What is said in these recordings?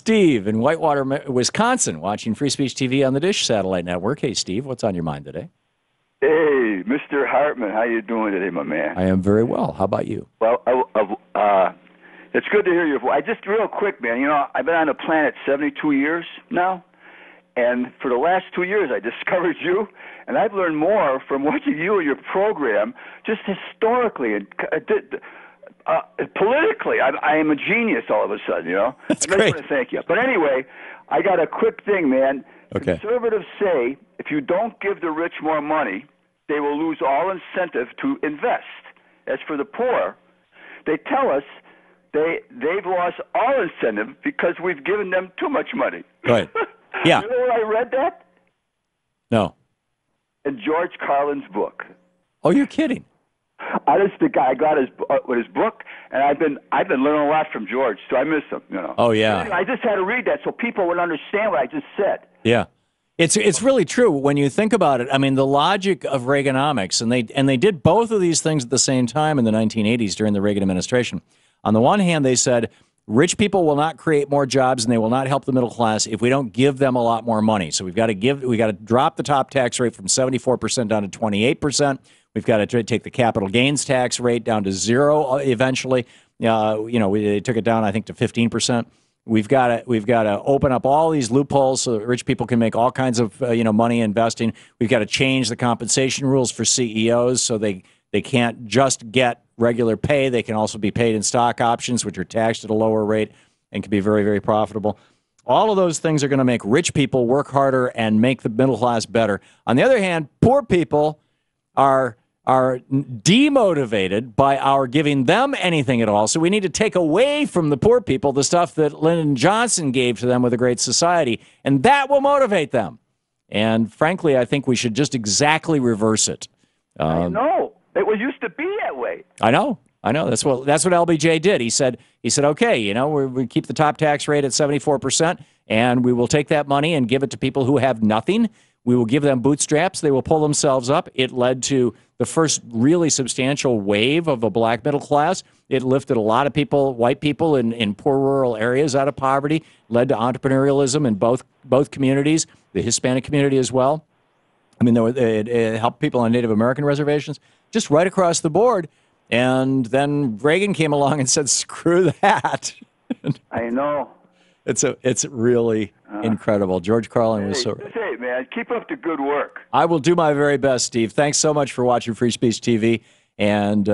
Steve in Whitewater, Wisconsin, watching Free Speech TV on the Dish Satellite Network. Hey, Steve, what's on your mind today? Hey, Mr. Hartman, how you doing today, my man? I am very well. How about you? Well, it's good to hear your voice. Just real quick, man, you know, I've been on the planet 72 years now, and for the last 2 years I discovered you, and I've learned more from watching you and your program, just historically and politically. I am a genius all of a sudden, you know? That's I great. just want to thank you. But anyway, I got a quick thing, man. Okay. Conservatives say if you don't give the rich more money, they will lose all incentive to invest. As for the poor, they tell us they've lost all incentive because we've given them too much money. Right. Yeah. You know where I read that? No. In George Carlin's book. Oh, you're kidding. I got his book, and I've been learning a lot from George, so I miss him. You know. Oh, yeah. Anyway, I just had to read that so people would understand what I just said. Yeah. It's really true when you think about it. I mean, the logic of Reaganomics, and they did both of these things at the same time in the 1980s during the Reagan administration. On the one hand, they said rich people will not create more jobs and they will not help the middle class if we don't give them a lot more money. So we got to drop the top tax rate from 74% down to 28%. We've got to take the capital gains tax rate down to zero eventually. They took it down, I think, to 15%. We've got to open up all these loopholes so that rich people can make all kinds of money investing. We've got to change the compensation rules for CEOs so they can't just get regular pay. They can also be paid in stock options, which are taxed at a lower rate and can be very, very profitable. All of those things are going to make rich people work harder and make the middle class better. On the other hand, poor people are demotivated by our giving them anything at all. So we need to take away from the poor people the stuff that Lyndon Johnson gave to them with a Great Society, and that will motivate them. And frankly, I think we should just exactly reverse it. I know. It used to be that way. I know. That's what LBJ did. He said, okay, we keep the top tax rate at 74%, and we will take that money and give it to people who have nothing. We will give them bootstraps. They will pull themselves up. It led to the first really substantial wave of a black middle class. It lifted a lot of people, white people in poor rural areas out of poverty, led to entrepreneurialism in both communities, the Hispanic community as well. I mean, it helped people on Native American reservations, just right across the board. And then Reagan came along and said, screw that. I know. It's really incredible. George Carlin was so... Hey, man, keep up the good work. I will do my very best, Steve. Thanks so much for watching Free Speech TV, and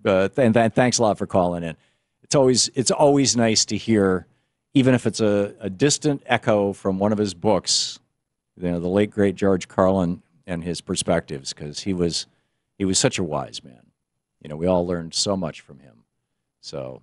thanks a lot for calling in. It's always nice to hear, even if it's a distant echo from one of his books, the late great George Carlin and his perspectives, because he was such a wise man. We all learned so much from him. So.